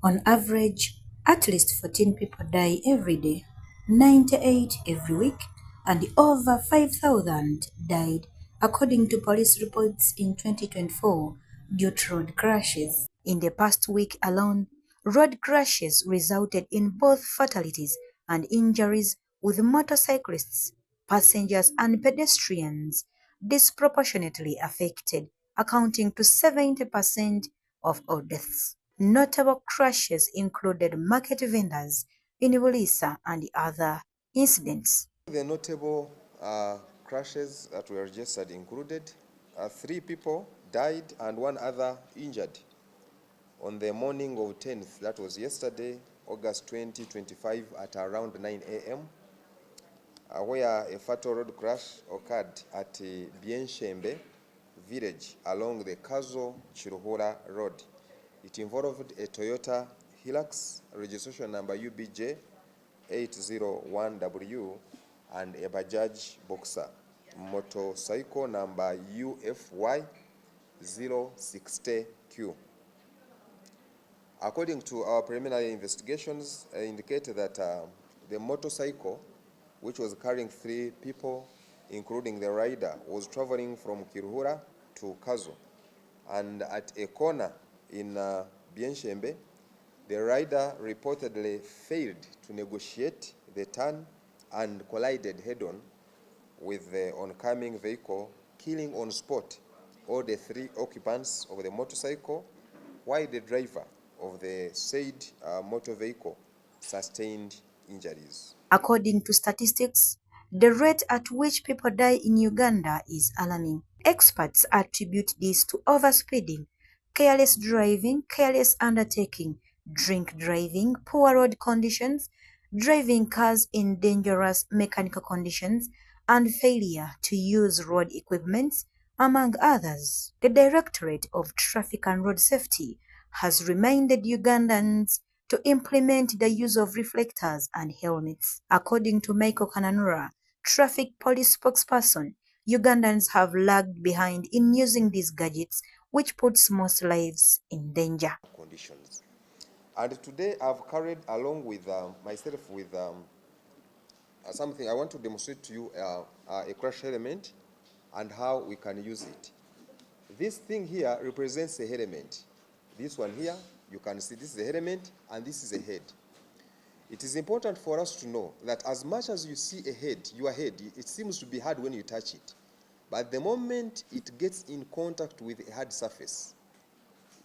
On average, at least 14 people die every day, 98 every week, and over 5,000 died, according to police reports in 2024, due to road crashes. In the past week alone, road crashes resulted in both fatalities and injuries, with motorcyclists, passengers, and pedestrians disproportionately affected, accounting to 70% of all deaths. Notable crashes included market vendors in Buliisa and other incidents. The notable crashes that were registered included 3 people died and 1 other injured on the morning of 10th, that was yesterday, August 2025 at around 9 a.m. Where a fatal road crash occurred at Bienshembe village along the Kazo-Chiruhura road. It involved a Toyota Hilux, registration number UBJ 801W, and a Bajaj Boxer, motorcycle number UFY 060Q. According to our preliminary investigations, indicated that the motorcycle, which was carrying 3 people, including the rider, was traveling from Kiruhura to Kazo. And at a corner in Bienshembe, the rider reportedly failed to negotiate the turn and collided head-on with the oncoming vehicle, killing on spot all the 3 occupants of the motorcycle, while the driver of the said motor vehicle sustained injuries. According to statistics, the rate at which people die in Uganda is alarming. Experts attribute this to overspeeding, careless driving, careless undertaking, drink driving, poor road conditions, driving cars in dangerous mechanical conditions, and failure to use road equipment, among others. The Directorate of Traffic and Road Safety has reminded Ugandans to implement the use of reflectors and helmets. According to Michael Kananura, Traffic Police Spokesperson, Ugandans have lagged behind in using these gadgets, which puts most lives in danger. Conditions. And today I've carried along with myself with something. I want to demonstrate to you a crash element and how we can use it. This thing here represents a element. This one here, you can see this is a element and this is a head. It is important for us to know that as much as you see a head, your head, it seems to be hard when you touch it. But the moment it gets in contact with a hard surface,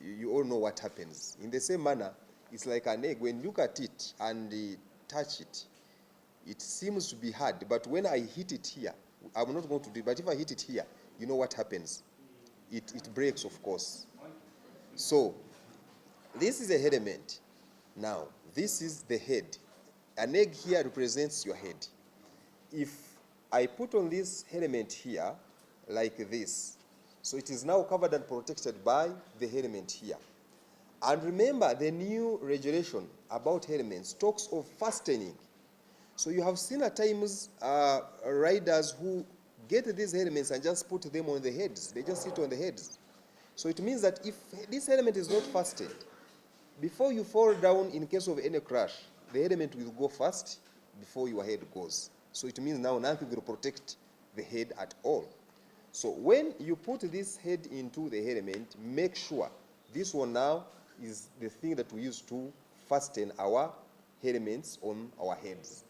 you all know what happens. In the same manner, it's like an egg. When you look at it and touch it, it seems to be hard. But when I hit it here, I'm not going to do it, but if I hit it here, you know what happens. It breaks, of course. So, this is a element. Now, this is the head. An egg here represents your head. If I put on this element here, like this, so it is now covered and protected by the element here. And remember, the new regulation about elements talks of fastening. So you have seen at times riders who get these elements and just put them on the heads. They just sit on the heads. So it means that if this element is not fastened, before you fall down in case of any crash, the element will go first before your head goes. So it means now nothing will protect the head at all. So when you put this head into the element, make sure this one now is the thing that we use to fasten our elements on our heads.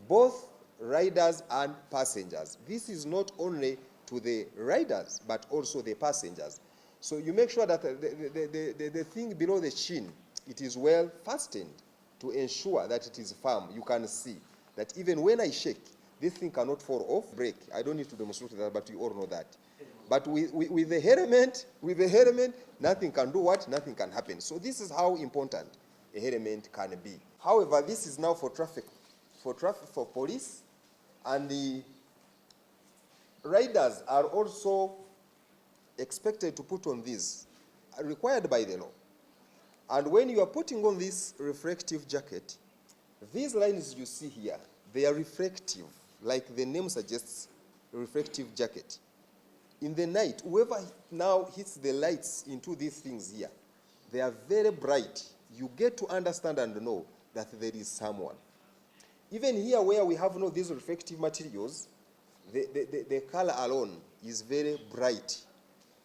Both riders and passengers. This is not only to the riders, but also the passengers. So you make sure that the thing below the chin, it is well fastened to ensure that it is firm. You can see that even when I shake, this thing cannot fall off, break. I don't need to demonstrate that, but you all know that. But with the helmet, nothing can do what? Nothing can happen. So this is how important a helmet can be. However, this is now for traffic, for police, and the riders are also expected to put on these, required by the law. And when you are putting on this reflective jacket, these lines you see here, they are reflective, like the name suggests, reflective jacket. In the night, whoever now hits the lights into these things here, they are very bright, you get to understand and know that there is someone. Even here where we have these reflective materials, the color alone is very bright,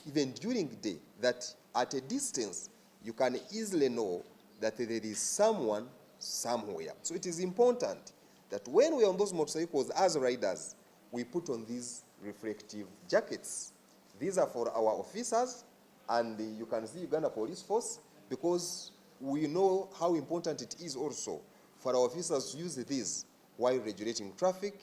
even during the day, that at a distance you can easily know that there is someone somewhere. So it is important that when we are on those motorcycles as riders, we put on these reflective jackets. These are for our officers, and you can see Uganda Police Force, because we know how important it is also for our officers to use these while regulating traffic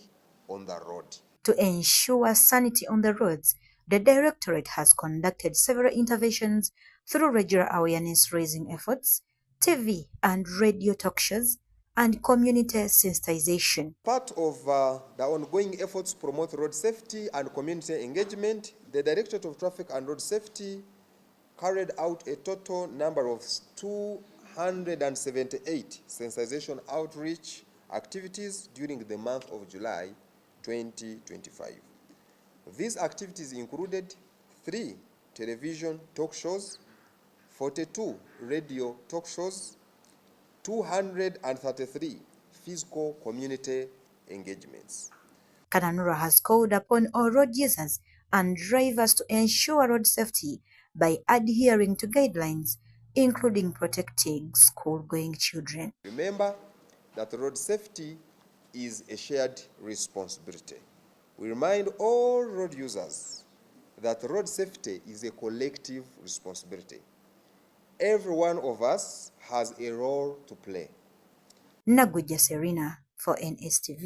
on the road. To ensure sanity on the roads, the Directorate has conducted several interventions through regular awareness-raising efforts, TV and radio talk shows, and community sensitization. Part of the ongoing efforts to promote road safety and community engagement, the Directorate of Traffic and Road Safety carried out a total number of 278 sensitization outreach activities during the month of July 2025. These activities included 3 television talk shows, 42 radio talk shows, 233 physical community engagements. Kananura has called upon all road users and drivers to ensure road safety by adhering to guidelines, including protecting school-going children. Remember that road safety is a shared responsibility. We remind all road users that road safety is a collective responsibility. Every one of us has a role to play. Naguja Serena for NSTV.